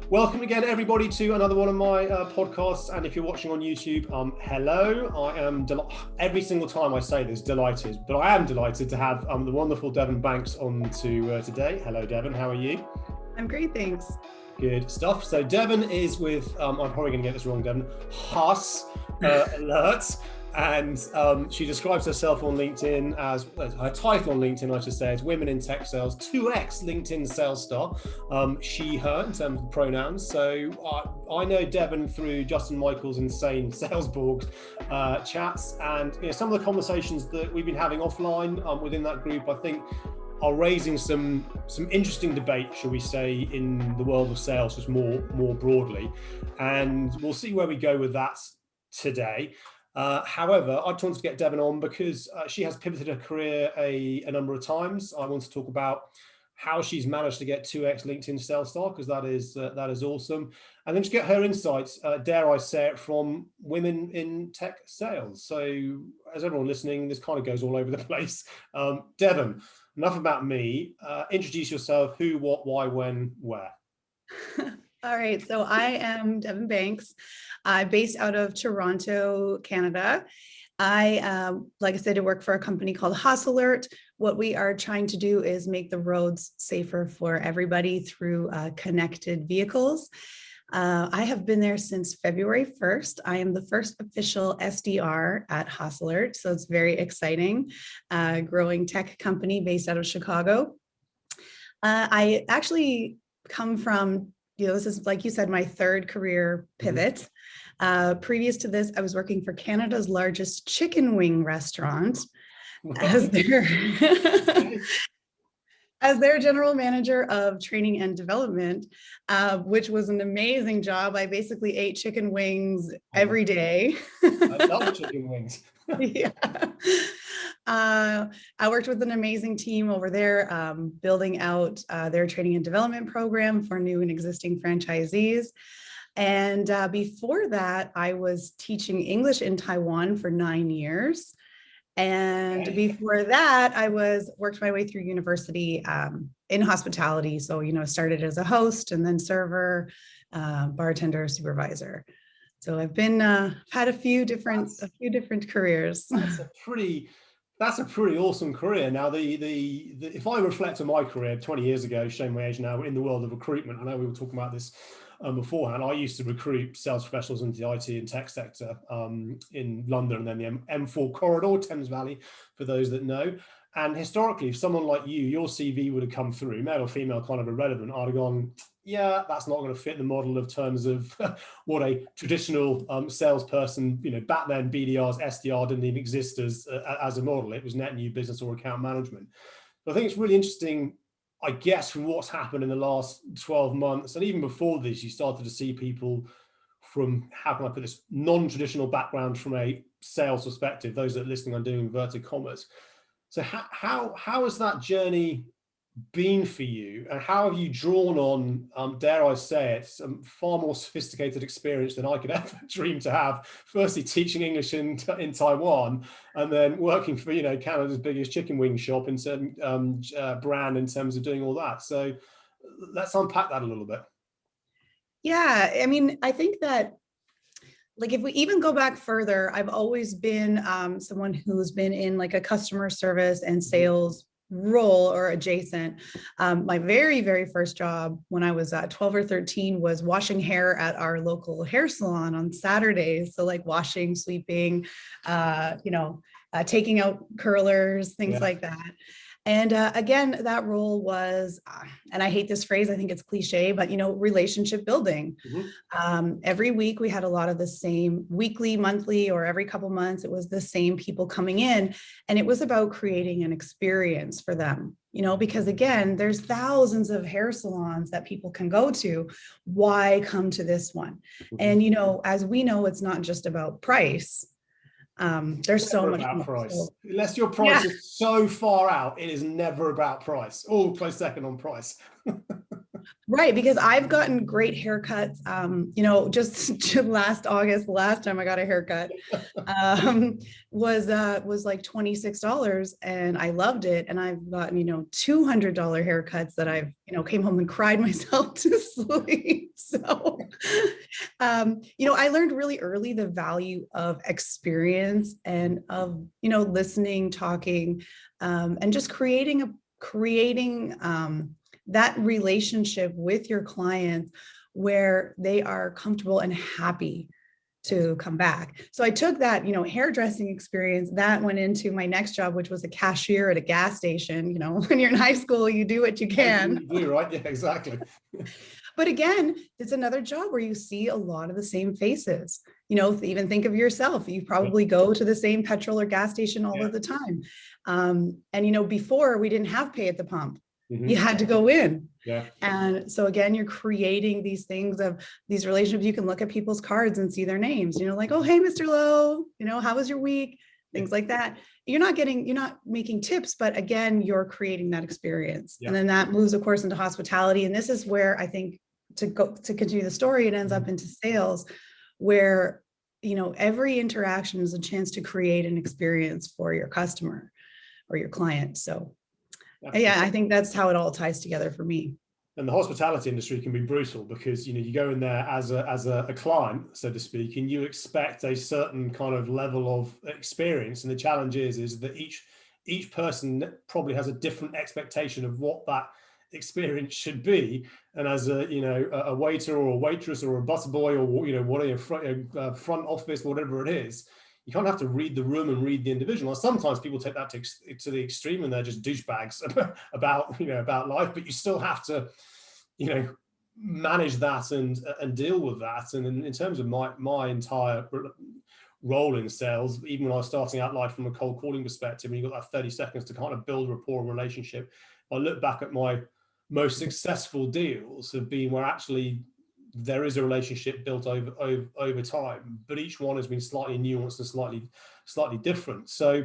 Welcome again, everybody, to another one of my podcasts. And if you're watching on YouTube, hello. I am every single time I say this, delighted, but I am delighted to have the wonderful Devon Banks on today. Hello, Devin. How are you? I'm great, thanks. Good stuff. So Devin is with, I'm probably going to get this wrong, Devin, Huss Alerts. And she describes herself on LinkedIn as her title on LinkedIn, I should say, is Women in Tech Sales, 2x LinkedIn Sales Star. She, her in terms of pronouns. So I know Devin through Justin Michael's insane Salesborg chats, and some of the conversations that we've been having offline within that group, I think, are raising some interesting debate, shall we say, in the world of sales, just more broadly. And we'll see where we go with that today. However, I just wanted to get Devin on because she has pivoted her career a number of times. I want to talk about how she's managed to get 2x LinkedIn Sales Star, because that is awesome. And then just get her insights, dare I say it, from women in tech sales. So as everyone listening, this kind of goes all over the place. Devin, enough about me. Introduce yourself: who, what, why, when, where. All right, so I am Devon Banks. I'm based out of Toronto, Canada. I, like I said, I work for a company called Huss Alert. What we are trying to do is make the roads safer for everybody through connected vehicles. I have been there since February 1st. I am the first official SDR at Huss Alert, so it's very exciting. Growing tech company based out of Chicago. I actually come from, this is, like you said, my third career pivot. Previous to this, I was working for Canada's largest chicken wing restaurant as their as their general manager of training and development, which was an amazing job. I basically ate chicken wings every day. I love chicken wings. Yeah. I worked with an amazing team over there, building out their training and development program for new and existing franchisees. And before that, I was teaching English in Taiwan for 9 years. And before that, I worked my way through university in hospitality. So, started as a host and then server, bartender, supervisor. So I've been had a few different careers. That's a pretty awesome career. Now, if I reflect on my career 20 years ago, showing my age now, in the world of recruitment, I know we were talking about this beforehand. I used to recruit sales professionals into the IT and tech sector in London, and then the M4 corridor, Thames Valley, for those that know. And historically, if someone like you, your CV would have come through, male or female, kind of irrelevant, I'd have gone, yeah, that's not going to fit the model of terms of what a traditional salesperson, back then BDRs, SDR didn't even exist as a model. It was net new business or account management. But I think it's really interesting, I guess, from what's happened in the last 12 months, and even before this, you started to see people from, how can I put this, non-traditional background from a sales perspective, those that are listening, I'm doing inverted commas. So how has that journey been for you, and how have you drawn on, dare I say it, some far more sophisticated experience than I could ever dream to have? Firstly, teaching English in Taiwan, and then working for Canada's biggest chicken wing shop in certain brand in terms of doing all that. So let's unpack that a little bit. Yeah, I mean, I think that, like, if we even go back further, I've always been someone who's been in like a customer service and sales role or adjacent. My very, very first job when I was 12 or 13 was washing hair at our local hair salon on Saturdays. So like washing, sweeping, taking out curlers, things like that. And again, that role was, and I hate this phrase, I think it's cliche, but relationship building. Every week we had a lot of the same weekly, monthly, or every couple months, it was the same people coming in. And it was about creating an experience for them, because again, there's thousands of hair salons that people can go to. Why come to this one? And, as we know, it's not just about price. There's so much about price. Unless your price is so far out, it is never about price. Oh, close second on price. Right, because I've gotten great haircuts. Just last August, the last time I got a haircut, um, was like $26, and I loved it. And I've gotten $200 haircuts that I've came home and cried myself to sleep. So, I learned really early the value of experience and of listening, talking, and just creating that relationship with your clients where they are comfortable and happy to come back. So I took that, hairdressing experience that went into my next job, which was a cashier at a gas station. When you're in high school, you do what you can. You do, right? Yeah, exactly. But again, it's another job where you see a lot of the same faces. Even think of yourself. You probably go to the same petrol or gas station all of the time. And before we didn't have pay at the pump. You had to go in. Yeah. And so again, you're creating these things of these relationships. You can look at people's cards and see their names, like, oh, hey, Mr. Lowe, how was your week? Things like that. You're not making tips, but again, you're creating that experience. And then that moves, of course, into hospitality. And this is where I think to continue the story, it ends up into sales, where, every interaction is a chance to create an experience for your customer or your client. So yeah, I think that's how it all ties together for me. And the hospitality industry can be brutal because you go in there as a client, so to speak, and you expect a certain kind of level of experience. And the challenge is that each person probably has a different expectation of what that experience should be. And as a waiter or a waitress or a busboy or whatever, front office, whatever it is, you kind of have to read the room and read the individual. And sometimes people take that to the extreme and they're just douchebags about life, but you still have to, manage that and deal with that. And in terms of my entire role in sales, even when I was starting out life from a cold calling perspective, and you've got that 30 seconds to kind of build rapport and relationship, I look back at my most successful deals have been where actually there is a relationship built over time, but each one has been slightly nuanced and slightly different. So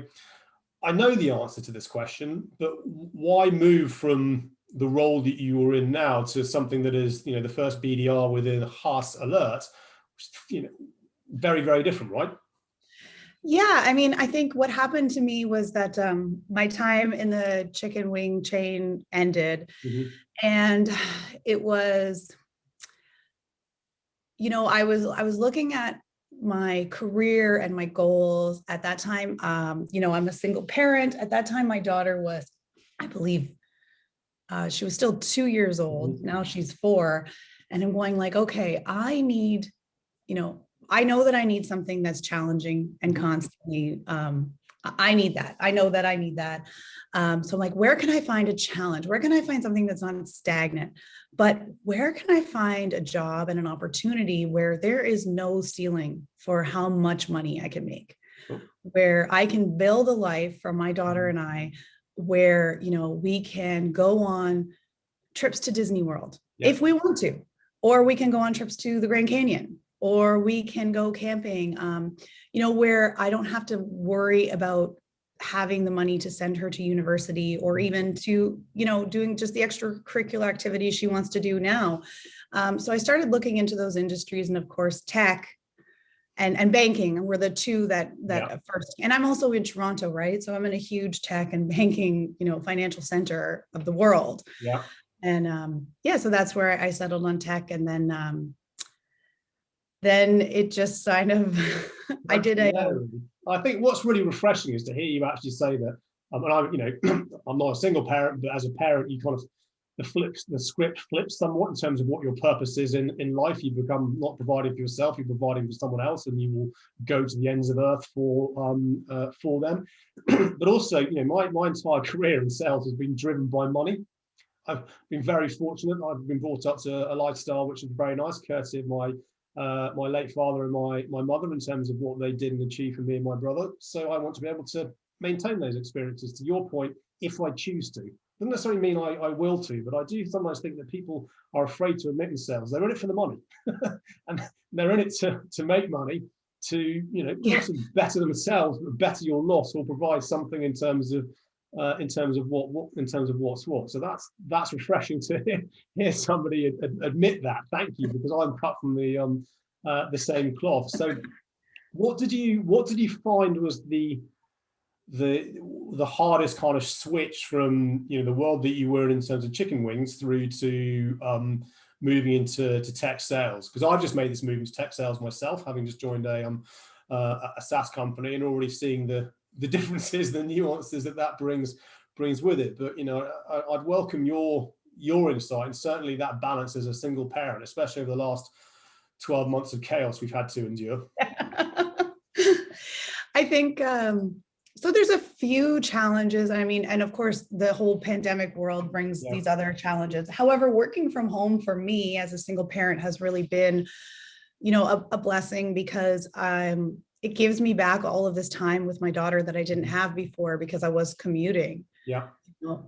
I know the answer to this question, but why move from the role that you were in now to something that is, the first BDR within Haas Alert, which is, very, very different, right? Yeah, I mean, I think what happened to me was that my time in the chicken wing chain ended, and it was, I was looking at my career and my goals at that time. I'm a single parent. At that time, my daughter was, I believe, she was still 2 years old. Now she's 4. And I'm going like, okay, I need, I know that I need something that's challenging and constantly, I need that. I know that I need that. So I'm like, where can I find a challenge? Where can I find something that's not stagnant? But where can I find a job and an opportunity where there is no ceiling for how much money I can make, where I can build a life for my daughter and I, where, we can go on trips to Disney World if we want to, or we can go on trips to the Grand Canyon, or we can go camping, where I don't have to worry about having the money to send her to university or even to, doing just the extracurricular activities she wants to do now. So I started looking into those industries, and of course, tech and banking were the two that at first, and I'm also in Toronto, right? So I'm in a huge tech and banking, financial center of the world. Yeah. And so that's where I settled on tech. And then it just kind of, I think what's really refreshing is to hear you actually say that. And I'm not a single parent, but as a parent, you kind of, the script flips somewhat in terms of what your purpose is in life. You become not providing for yourself, you're providing for someone else, and you will go to the ends of earth for them. But also, my entire career in sales has been driven by money. I've been very fortunate. I've been brought up to a lifestyle which is very nice, courtesy of my late father and my mother, in terms of what they did and achieved for me and my brother. So I want to be able to maintain those experiences, to your point, if I choose to. Doesn't necessarily mean I will to, but I do sometimes think that people are afraid to admit themselves. They're in it for the money, and they're in it to make money, to also better themselves, but better your lot, or provide something in terms of in terms of what's what. So that's refreshing to hear somebody admit that. Thank you, because I'm cut from the same cloth. So what did you find was the hardest kind of switch from the world that you were in terms of chicken wings through to moving into tech sales? Because I've just made this move into tech sales myself, having just joined a SaaS company, and already seeing the differences, the nuances that brings with it. But I'd welcome your insight, and certainly that balance as a single parent, especially over the last 12 months of chaos we've had to endure. I think so. There's a few challenges. I mean, and of course, the whole pandemic world brings these other challenges. However, working from home for me as a single parent has really been, a blessing, because it gives me back all of this time with my daughter that I didn't have before because I was commuting. Yeah.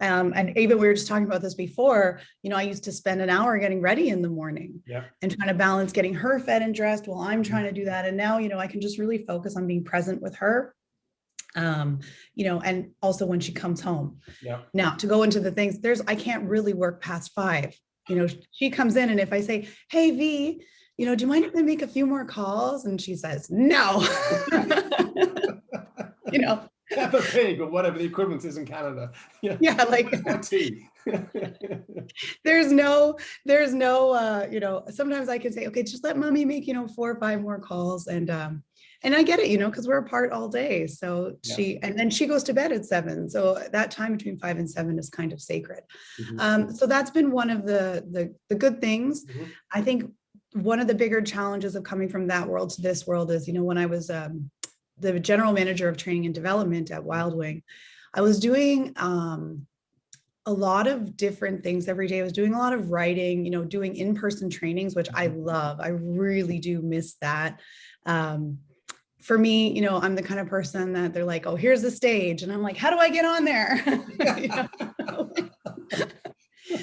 And even we were just talking about this before, I used to spend an hour getting ready in the morning and trying to balance getting her fed and dressed while I'm trying to do that. And now, I can just really focus on being present with her. And also when she comes home. Yeah. Now to go into the things, I can't really work past 5. She comes in, and if I say, "Hey V, do you mind if I make a few more calls?" And she says, "No." Peppa Pig, or whatever the equivalent is in Canada. Yeah, like there's no, sometimes I can say, "Okay, just let mommy make, 4 or 5 more calls." And I get it, because we're apart all day. So and then she goes to bed at 7. So that time between 5 and 7 is kind of sacred. Mm-hmm. So that's been one of the good things. Mm-hmm. I think one of the bigger challenges of coming from that world to this world is, when I was the general manager of training and development at Wild Wing, I was doing a lot of different things every day. I was doing a lot of writing, doing in-person trainings, which I love. I really do miss that. For me, I'm the kind of person that they're like, "Oh, here's the stage." And I'm like, "How do I get on there?"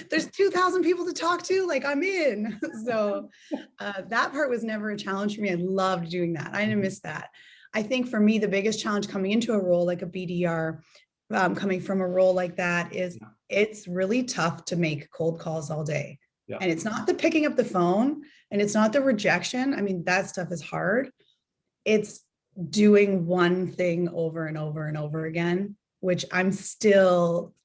There's 2,000 people to talk to, like I'm in. So that part was never a challenge for me. I loved doing that. I didn't miss that. I think for me, the biggest challenge coming into a role like a BDR, coming from a role like that, is it's really tough to make cold calls all day. Yeah. And it's not the picking up the phone, and it's not the rejection. I mean, that stuff is hard. It's doing one thing over and over and over again, which I'm still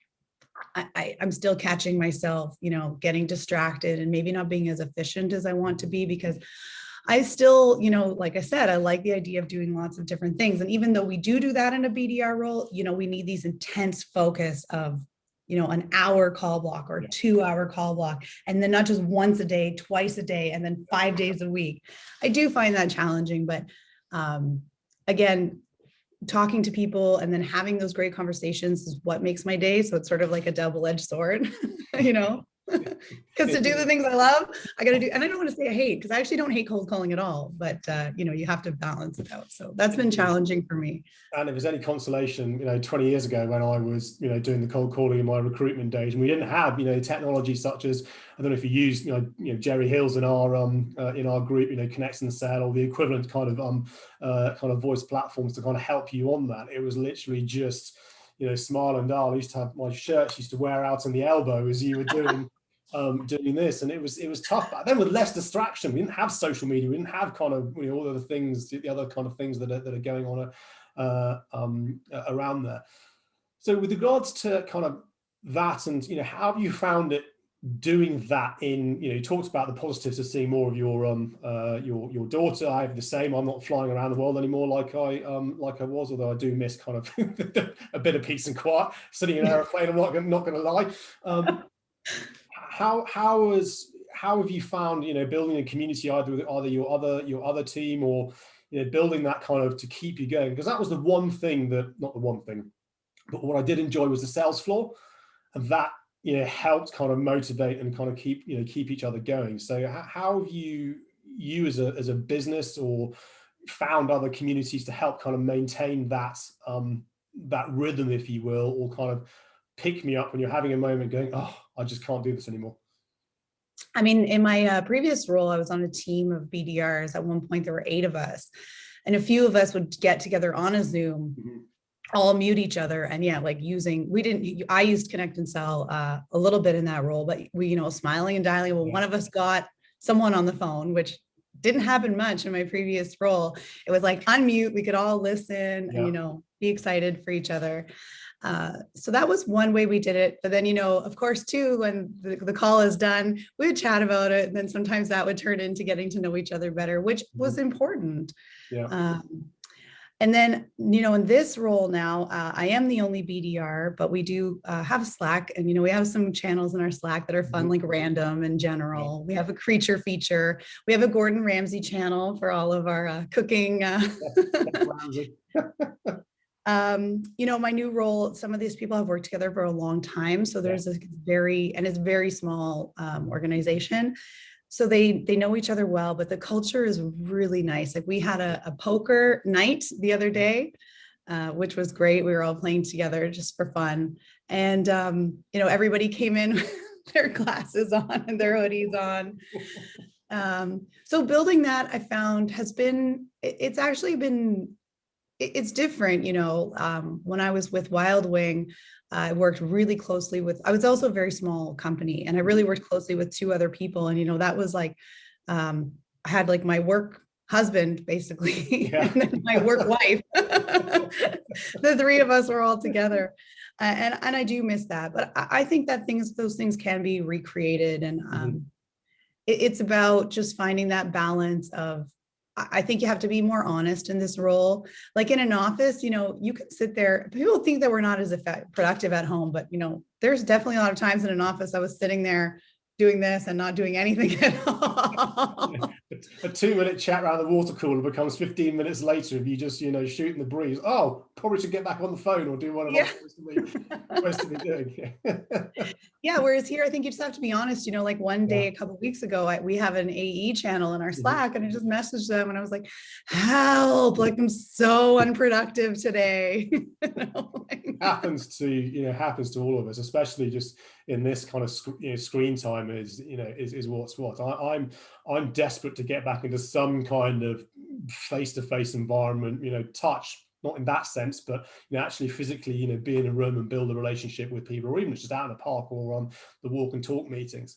catching myself, getting distracted and maybe not being as efficient as I want to be, because I still, like I said, I like the idea of doing lots of different things. And even though we do that in a BDR role, we need these intense focus of, an hour call block or 2-hour call block, and then not just once a day, twice a day, and then 5 days a week. I do find that challenging, but again, talking to people and then having those great conversations is what makes my day. So it's sort of like a double-edged sword, because to do the things I love, I got to do, and I don't want to say I hate, because I actually don't hate cold calling at all, but you have to balance it out. So that's been challenging for me. And if there's any consolation, 20 years ago when I was, doing the cold calling in my recruitment days, and we didn't have, technology such as, I don't know if you use, Jerry Hills in our group, Connects and Sell, or the equivalent kind of voice platforms to kind of help you on that. It was literally just, smile and dial. I used to have my shirts used to wear out on the elbow as you were doing this, and it was tough. But then with less distraction, we didn't have social media, we didn't have kind of all of the things, the other kind of things that are going on around there. So with regards to kind of that, and how have you found it doing that in, you talked about the positives of seeing more of your daughter. I have the same. I'm not flying around the world anymore like I was, although I do miss kind of a bit of peace and quiet sitting in an airplane. I'm not going to lie. How have you found building a community either with your other team, or building that kind of to keep you going? Because that was the one thing not the one thing, but what I did enjoy was the sales floor, and that helped kind of motivate and kind of keep each other going. So how have you as a business or found other communities to help kind of maintain that rhythm, if you will, or kind of pick me up when you're having a moment going, "Oh, I just can't do this anymore"? I mean, in my previous role, I was on a team of BDRs. At one point, there were 8 of us, and a few of us would get together on a Zoom. Mm-hmm. all mute each other. And yeah, like I used Connect and Sell a little bit in that role, but we, smiling and dialing. Well, one of us got someone on the phone, which didn't happen much in my previous role. It was like unmute, we could all listen and, be excited for each other. So that was one way we did it. But then, of course, too, when the call is done, we would chat about it. And then sometimes that would turn into getting to know each other better, which was important. Yeah. And then, in this role now, I am the only BDR, but we do have Slack. And, we have some channels in our Slack that are fun, like random and general. We have a creature feature. We have a Gordon Ramsay channel for all of our cooking. My new role, some of these people have worked together for a long time. So there's it's a very small organization. So they know each other well, but the culture is really nice. Like we had a poker night the other day, which was great. We were all playing together just for fun. And, everybody came in with their glasses on and their hoodies on. So building that I found it's actually been, it's different. When I was with Wild Wing, I worked really closely I was also a very small company, and I really worked closely with two other people. And, that was like, I had like my work husband, basically, and then my work wife. The three of us were all together. And I do miss that, but I think that those things can be recreated. And it's about just finding that balance of, I think you have to be more honest in this role. Like in an office, you can sit there. People think that we're not as productive at home, but there's definitely a lot of times in an office I was sitting there doing this and not doing anything at all. A 2-minute chat around the water cooler becomes 15 minutes later if you just, shooting the breeze. Oh, probably should get back on the phone or do what I'm supposed to be doing. Yeah, whereas here, I think you just have to be honest. Like one day, a couple of weeks ago, we have an AE channel in our Slack, and I just messaged them, and I was like, "Help! Like I'm so unproductive today." Happens to all of us, especially just in this kind of screen time is what's what. I'm desperate to get back into some kind of face-to-face environment, touch, not in that sense, but actually physically, be in a room and build a relationship with people, or even just out in a park or on the walk and talk meetings.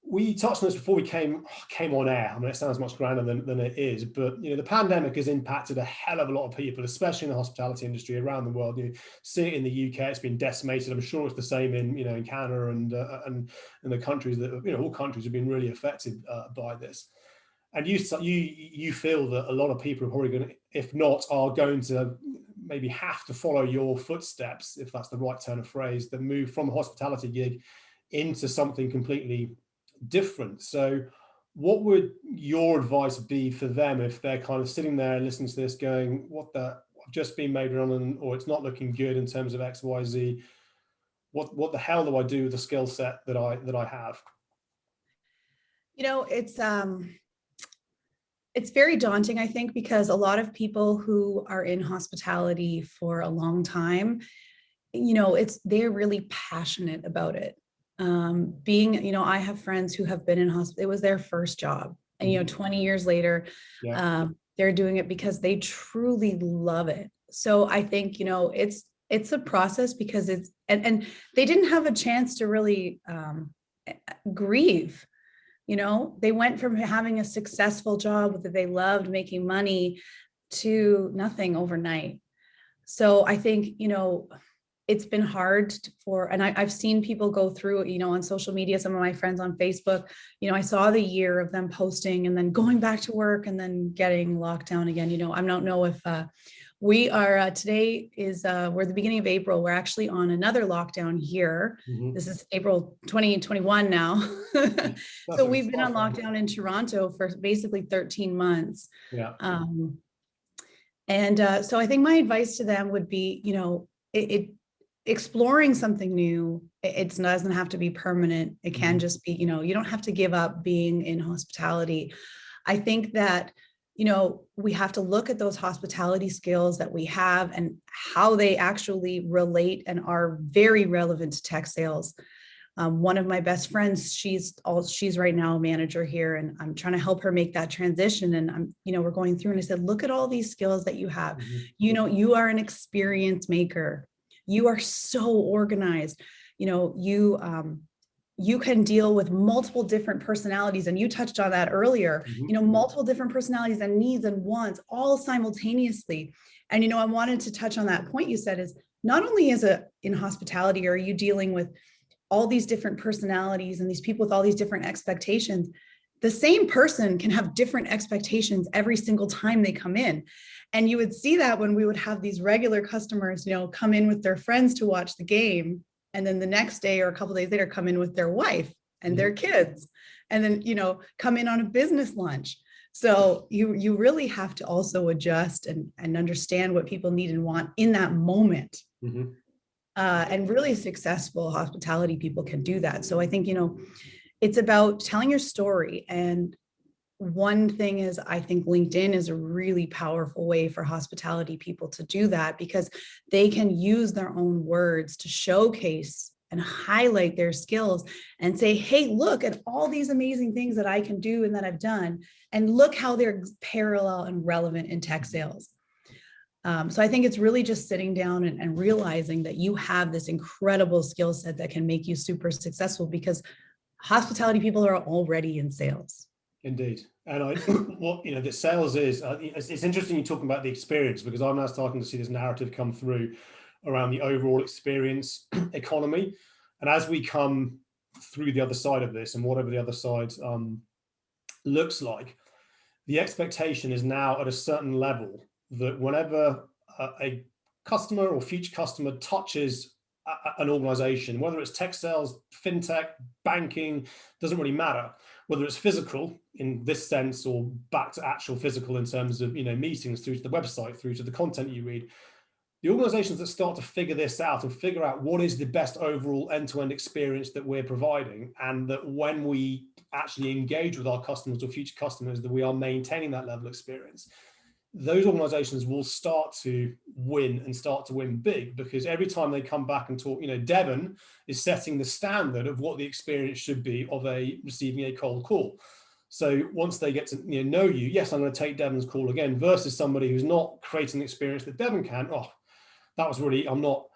We touched on this before we came on air. I mean, it sounds much grander than it is, but the pandemic has impacted a hell of a lot of people, especially in the hospitality industry around the world. You see it in the UK; it's been decimated. I'm sure it's the same in in Canada and the countries that all countries have been really affected by this. And you feel that a lot of people are probably going to, if not, are going to maybe have to follow your footsteps, if that's the right turn of phrase, that move from a hospitality gig into something completely different. So what would your advice be for them if they're kind of sitting there and listening to this going, I've just been made redundant, or it's not looking good in terms of XYZ. What the hell do I do with the skill set that I have? It's very daunting, I think, because a lot of people who are in hospitality for a long time, they're really passionate about it. I have friends who have been in hospital. It was their first job. And, 20 years later, they're doing it because they truly love it. So I think, it's a process because and they didn't have a chance to really grieve. They went from having a successful job that they loved, making money, to nothing overnight. So I think, it's been hard and I've seen people go through, on social media, some of my friends on Facebook, I saw the year of them posting and then going back to work and then getting locked down again. I don't know if we are, today is, we're the beginning of April. We're actually on another lockdown here. This is April 2021 now. So we've been on lockdown in Toronto for basically 13 months. So I think my advice to them would be, exploring something new. It doesn't have to be permanent. It can just be, you don't have to give up being in hospitality. I think that, we have to look at those hospitality skills that we have and how they actually relate and are very relevant to tech sales. One of my best friends, she's right now a manager here, and I'm trying to help her make that transition. And we're going through, and I said, look at all these skills that you have. You are an experience maker. You are so organized. You can deal with multiple different personalities. And you touched on that earlier, multiple different personalities and needs and wants all simultaneously. And, I wanted to touch on that point you said is not only in hospitality are you dealing with all these different personalities and these people with all these different expectations, the same person can have different expectations every single time they come in. And you would see that when we would have these regular customers, come in with their friends to watch the game. And then the next day or a couple of days later, come in with their wife and their kids, and then, come in on a business lunch. So you really have to also adjust and understand what people need and want in that moment. And really successful hospitality people can do that. So I think, it's about telling your story. And one thing is, I think LinkedIn is a really powerful way for hospitality people to do that, because they can use their own words to showcase and highlight their skills and say, hey, look at all these amazing things that I can do and that I've done. And look how they're parallel and relevant in tech sales. So I think it's really just sitting down and realizing that you have this incredible skill set that can make you super successful, because hospitality people are already in sales. Indeed. And the sales is, it's interesting you're talking about the experience, because I'm now starting to see this narrative come through around the overall experience economy. And as we come through the other side of this, and whatever the other side looks like, the expectation is now at a certain level that whenever a customer or future customer touches an organization, whether it's tech sales, fintech, banking, doesn't really matter, whether it's physical in this sense or back to actual physical in terms of meetings, through to the website, through to the content you read, the organizations that start to figure this out and figure out what is the best overall end-to-end experience that we're providing, and that when we actually engage with our customers or future customers, that we are maintaining that level of experience, those organizations will start to win, and start to win big, because every time they come back and talk, Devin is setting the standard of what the experience should be of receiving a cold call. So once they get to know you, yes, I'm going to take Devin's call again, versus somebody who's not creating the experience that Devin can. Oh, that was really, I'm not.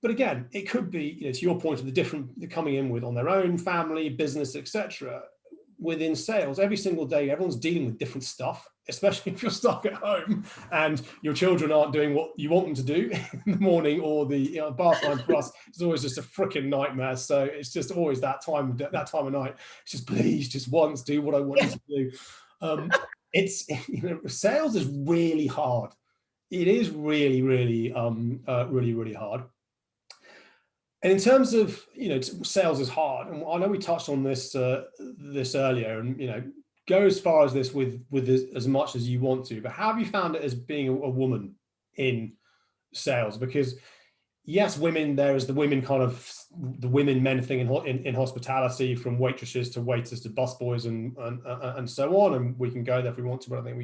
But again, it could be, to your point of the different they're coming in with on their own family, business, etc. Within sales, every single day, everyone's dealing with different stuff, especially if you're stuck at home and your children aren't doing what you want them to do in the morning, or the bath time for us is always just a freaking nightmare. So it's just always that time of night. It's just, please, just once do what I want you to do. It's sales is really hard. It is really, really, really hard. And in terms of, sales is hard, and I know we touched on this this earlier, and go as far as this with as much as you want to, but how have you found it as being a woman in sales? Because yes, women, there is the women men thing in hospitality, from waitresses to waiters to busboys and so on, and we can go there if we want to, but I think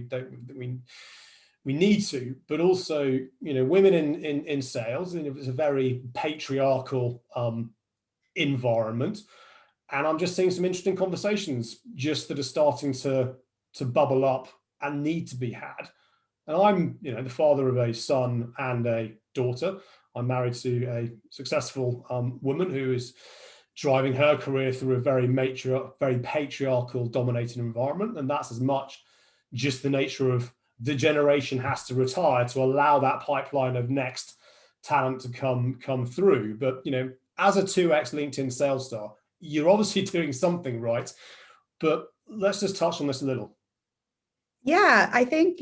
we need to. But also, women in sales, and it's a very patriarchal environment, and I'm just seeing some interesting conversations just that are starting to bubble up and need to be had. And I'm the father of a son and a daughter. I'm married to a successful woman who is driving her career through a very patriarchal dominated environment, and that's as much just the nature of the generation has to retire to allow that pipeline of next talent to come through. But as a 2x LinkedIn sales star, you're obviously doing something right. But let's just touch on this a little. Yeah, I think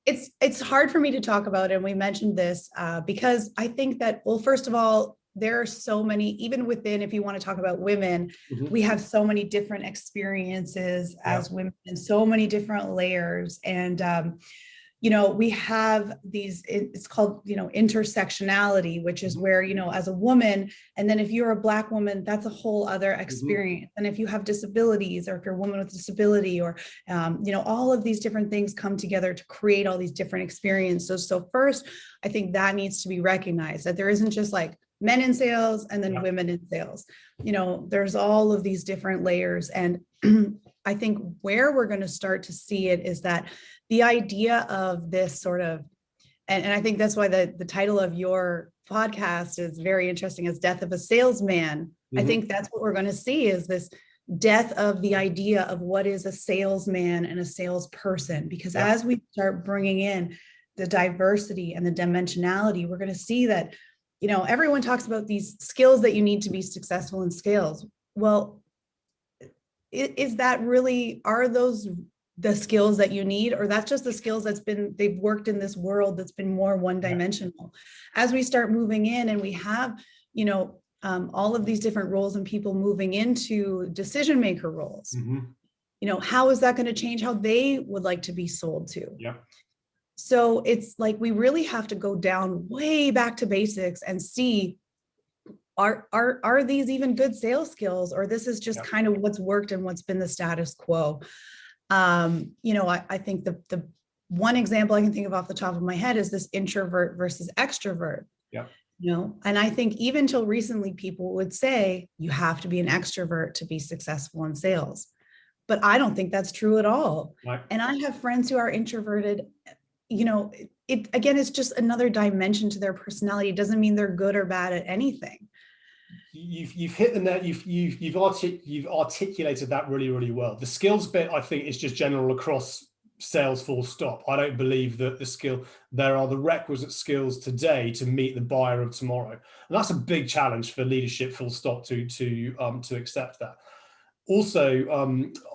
it's hard for me to talk about, and we mentioned this because I think that, well, first of all, there are so many, even within, if you want to talk about women, we have so many different experiences as women, and so many different layers. And, we have these, it's called, intersectionality, which is where, as a woman, and then if you're a Black woman, that's a whole other experience. And if you have disabilities, or if you're a woman with disability, or, all of these different things come together to create all these different experiences. So first, I think that needs to be recognized, that there isn't just like men in sales and then Yeah. women in sales. There's all of these different layers. And I think where we're going to start to see it is that the idea of this sort of, and I think that's why the title of your podcast is very interesting, as Death of a Salesman. I think that's what we're going to see, is this death of the idea of what is a salesman and a salesperson. Because as we start bringing in the diversity and the dimensionality, we're going to see that, everyone talks about these skills that you need to be successful in sales. Well, is that really, are those the skills that you need, or that's just the skills they've worked in this world that's been more one-dimensional? As we start moving in and we have, all of these different roles and people moving into decision maker roles, how is that going to change how they would like to be sold to? Yeah. So it's like, we really have to go down way back to basics and see, are these even good sales skills, or this is just kind of what's worked and what's been the status quo? I think the one example I can think of off the top of my head is this introvert versus extrovert. Yeah. And I think even till recently, people would say you have to be an extrovert to be successful in sales, but I don't think that's true at all. Right. And I have friends who are introverted. It's just another dimension to their personality. It doesn't mean they're good or bad at anything. You've hit the net. You've articulated that really, really well. The skills bit, I think, is just general across sales, full stop. I don't believe that there are the requisite skills today to meet the buyer of tomorrow, and that's a big challenge for leadership, full stop, to accept that. Also,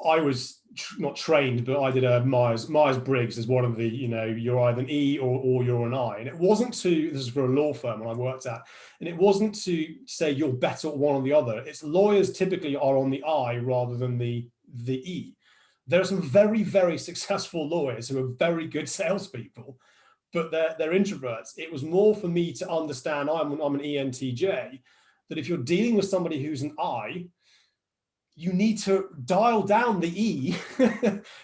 I was not trained, but I did a Myers-Briggs as one of the, you're either an E or you're an I. And it wasn't this is for a law firm I worked at, and it wasn't to say you're better at one or the other. It's lawyers typically are on the I rather than the E. There are some very, very successful lawyers who are very good salespeople, but they're introverts. It was more for me to understand, I'm an ENTJ, that if you're dealing with somebody who's an I, you need to dial down the E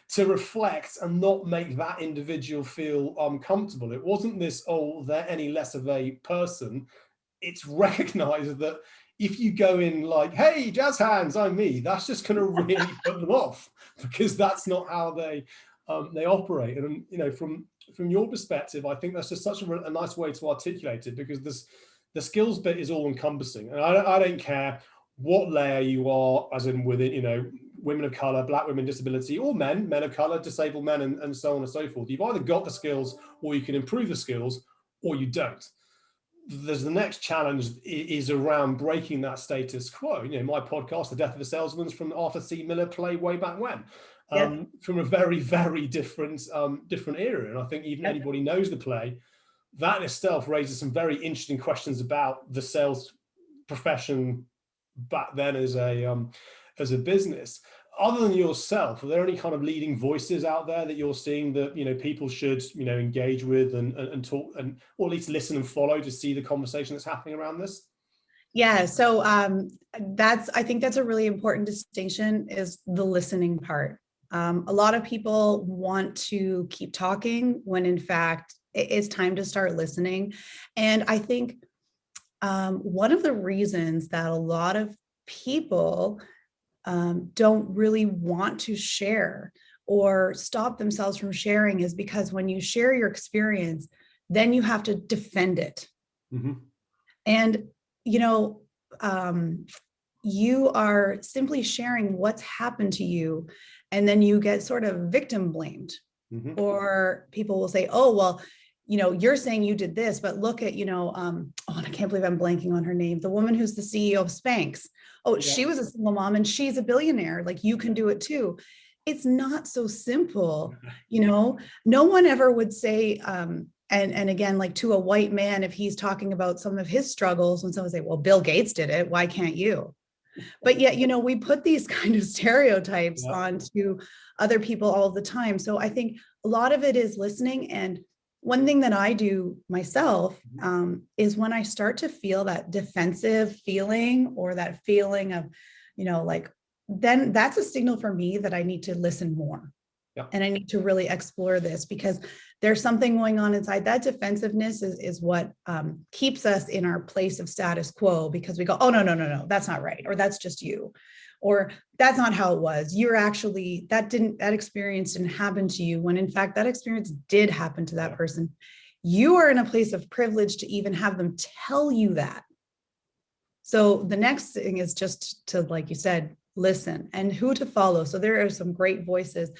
to reflect and not make that individual feel uncomfortable. It wasn't this, they're any less of a person. It's recognized that if you go in like, hey, jazz hands, I'm me, that's just going to really put them off, because that's not how they operate. And from your perspective, I think that's just such a nice way to articulate it, because the skills bit is all encompassing, and I don't care what layer you are, as in within, women of color, black women, disability, or men of color, disabled men, and so on and so forth. You've either got the skills, or you can improve the skills, or you don't. There's the next challenge is around breaking that status quo. My podcast, The Death of a Salesman, is from Arthur C. Miller play way back when, from a very, very different era. And I think even anybody knows the play, that in itself raises some very interesting questions about the sales profession back then as a business. Other than yourself, are there any kind of leading voices out there that you're seeing that people should engage with and talk, or at least listen and follow to see the conversation that's happening around this? Yeah, so I think that's a really important distinction, is the listening part. A lot of people want to keep talking when in fact it's time to start listening. And I think one of the reasons that a lot of people don't really want to share or stop themselves from sharing is because when you share your experience, then you have to defend it. And, you are simply sharing what's happened to you, and then you get sort of victim blamed. Or people will say, oh, well, you're saying you did this, but look at, and I can't believe I'm blanking on her name, the woman who's the CEO of Spanx. She was a single mom and she's a billionaire. Like, you can do it too. It's not so simple. No one ever would say, and again, like, to a white man, if he's talking about some of his struggles, when someone say, well, Bill Gates did it, why can't you? But yet, we put these kind of stereotypes onto other people all the time. So I think a lot of it is listening. And one thing that I do myself is when I start to feel that defensive feeling, or that feeling of, then that's a signal for me that I need to listen more. And I need to really explore this because there's something going on inside. That defensiveness is what keeps us in our place of status quo, because we go, oh, no, that's not right. Or that's just you. Or that's not how it was. You're actually, that experience didn't happen to you, when in fact that experience did happen to that person. You are in a place of privilege to even have them tell you that. So the next thing is just to, like you said, listen and who to follow. So there are some great voices.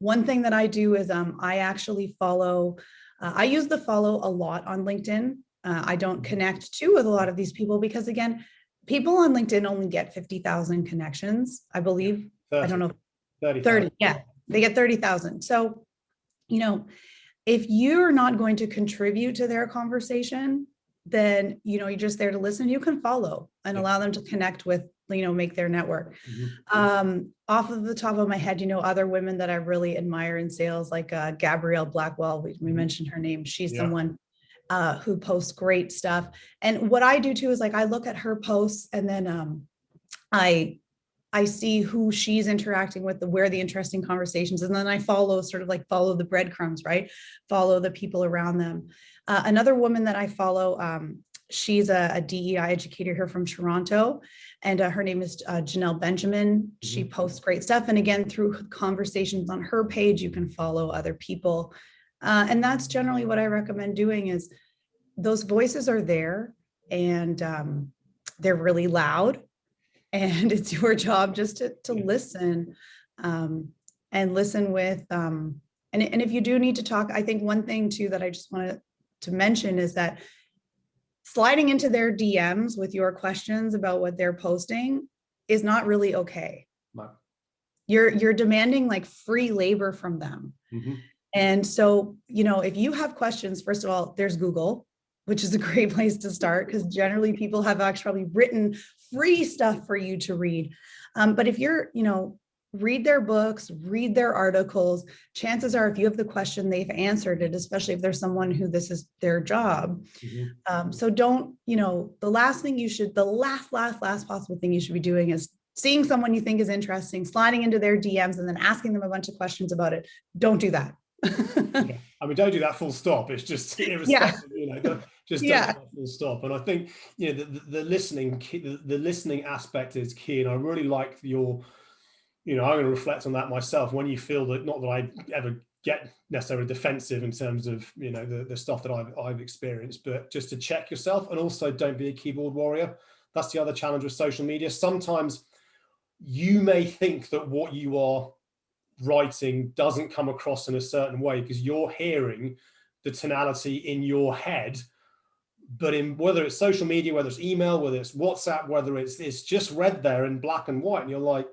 One thing that I do is I actually follow, I use the follow a lot on LinkedIn. I don't connect too with a lot of these people because, again, people on LinkedIn only get 50,000 connections, I believe. 30, I don't know. 30. Yeah, they get 30,000. So, you know, if you're not going to contribute to their conversation, then, you know, you're just there to listen. You can follow and allow them to connect with, you know, make their network. Off of the top of my head, you know, other women that I really admire in sales, like Gabrielle Blackwell, we mentioned her name. She's someone who posts great stuff. And what I do too is, like, I look at her posts and then I see who she's interacting with, where the interesting conversations, and then I follow, sort of like follow the breadcrumbs, right? Follow the people around them. Another woman that I follow, she's a DEI educator here from Toronto, and her name is Janelle Benjamin. She posts great stuff. And again, through conversations on her page, you can follow other people. And that's generally what I recommend doing. Is those voices are there, and they're really loud. And it's your job just to listen, and listen with, and if you do need to talk, I think one thing too that I just wanted to mention is that sliding into their DMs with your questions about what they're posting is not really okay. No. You're demanding like free labor from them. And so, you know, if you have questions, first of all, there's Google, which is a great place to start, because generally people have actually written free stuff for you to read. But if you're, you know, read their books, read their articles, chances are if you have the question, they've answered it, especially if there's someone who this is their job. So don't, you know, the last possible thing you should be doing is seeing someone you think is interesting, sliding into their DMs and then asking them a bunch of questions about it. Don't do that. I mean, don't do that full stop. It's just irrespective, you know, just don't do that full stop. And I think, you know, the listening aspect is key. And I really like your, you know, I'm going to reflect on that myself. When you feel that, not that I ever get necessarily defensive in terms of, you know, the stuff that I've experienced, but just to check yourself, and also don't be a keyboard warrior. That's the other challenge with social media. Sometimes you may think that what you are writing doesn't come across in a certain way because you're hearing the tonality in your head, but in whether it's social media, whether it's email, whether it's WhatsApp, whether it's just read there in black and white, and you're like,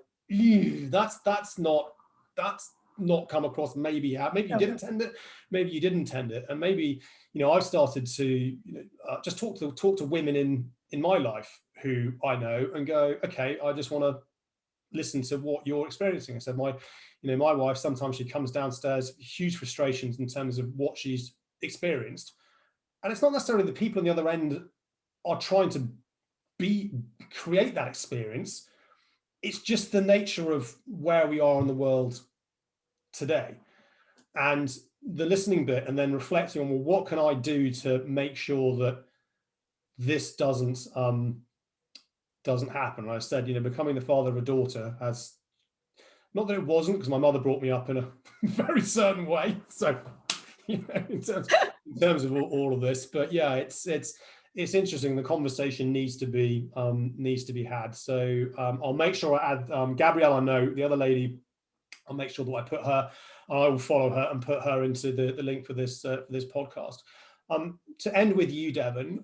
that's not come across. Maybe you didn't intend it, maybe you didn't intend it. And maybe, you know, I've started to, you know, just talk to women in my life who I know and go, okay, I just want to listen to what you're experiencing. I said, my wife, sometimes she comes downstairs, huge frustrations in terms of what she's experienced. And it's not necessarily the people on the other end are trying to create that experience. It's just the nature of where we are in the world today. And the listening bit, and then reflecting on, well, what can I do to make sure that this doesn't happen? And I said, you know, becoming the father of a daughter has, not that it wasn't, because my mother brought me up in a very certain way. So, you know, in terms of all of this, but yeah, it's interesting. The conversation needs to be had. So I'll make sure I add Gabrielle. I know the other lady. I'll make sure that I put her. I will follow her and put her into the link for this podcast. To end with you, Devin.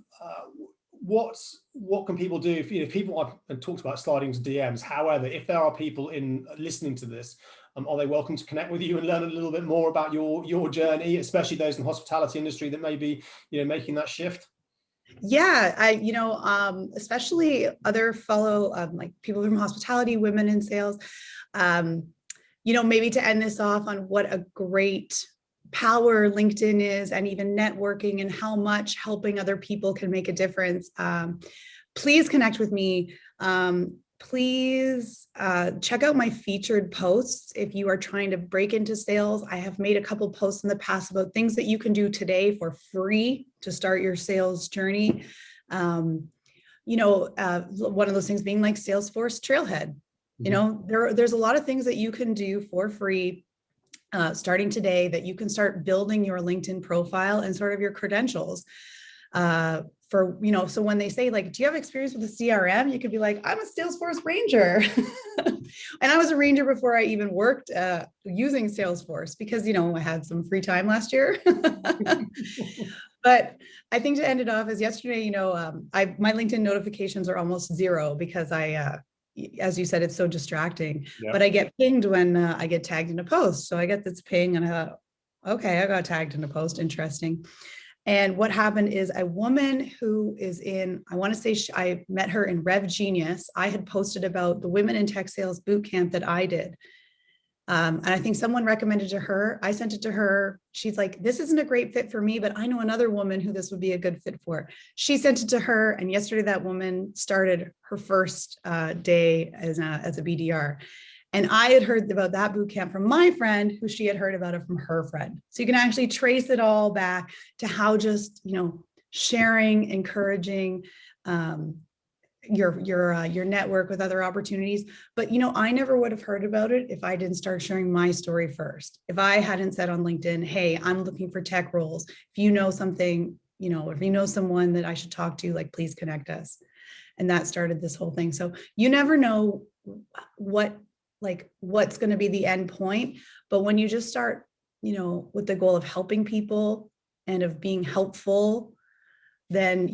What can people do if, you know, people I've talked about sliding to DMs? However, if there are people in listening to this, are they welcome to connect with you and learn a little bit more about your journey, especially those in the hospitality industry that may be, you know, making that shift? Yeah, especially other fellow like people from hospitality, women in sales. You know, maybe to end this off on what a great power LinkedIn is, and even networking, and how much helping other people can make a difference. Please connect with me. please check out my featured posts. If you are trying to break into sales, I have made a couple posts in the past about things that you can do today for free to start your sales journey. One of those things being like Salesforce Trailhead. There's a lot of things that you can do for free starting today that you can start building your LinkedIn profile and sort of your credentials. So when they say like, do you have experience with a CRM? You could be like, I'm a Salesforce Ranger. And I was a Ranger before I even worked using Salesforce because, I had some free time last year. But I think to end it off is yesterday, my LinkedIn notifications are almost zero because as you said, it's so distracting, but I get pinged when I get tagged in a post. So I get this ping and I thought, okay, I got tagged in a post. Interesting. And what happened is a woman who is I want to say I met her in Rev Genius. I had posted about the Women in Tech Sales boot camp that I did. And I think someone recommended to her. I sent it to her. She's like, this isn't a great fit for me, but I know another woman who this would be a good fit for. She sent it to her. And yesterday that woman started her first day as a BDR. And I had heard about that boot camp from my friend, who she had heard about it from her friend. So you can actually trace it all back to how just, sharing, encouraging your network with other opportunities. But, I never would have heard about it if I didn't start sharing my story first. If I hadn't said on LinkedIn, hey, I'm looking for tech roles. If you know something, if you know someone that I should talk to, like, please connect us. And that started this whole thing. So you never know what's going to be the end point. But when you just start, with the goal of helping people and of being helpful, then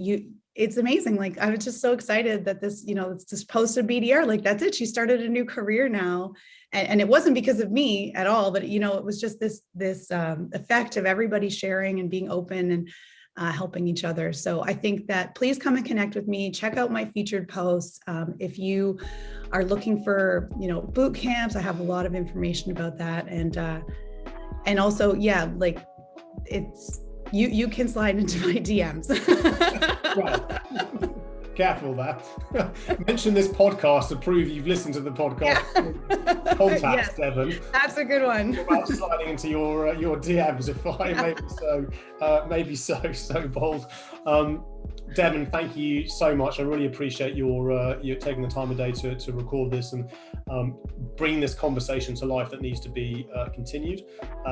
it's amazing. Like, I was just so excited that this, it's this posted BDR, like, that's it. She started a new career now. And it wasn't because of me at all, but, it was just this effect of everybody sharing and being open and helping each other. So I think that please come and connect with me. Check out my featured posts. If you are looking for, boot camps, I have a lot of information about that. And also, it's, you can slide into my DMs. Right. Careful there. Mention this podcast to prove you've listened to the podcast. Yeah. Contact yes, Devin. That's a good one. About sliding into your DMs if I maybe so bold. Devin, thank you so much. I really appreciate your taking the time of day to record this and bring this conversation to life that needs to be continued.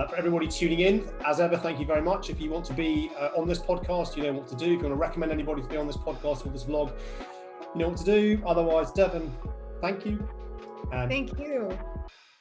For everybody tuning in, as ever, thank you very much. If you want to be on this podcast, you know what to do. If you want to recommend anybody to be on this podcast or this vlog, you know what to do. Otherwise, Devin, thank you. Thank you.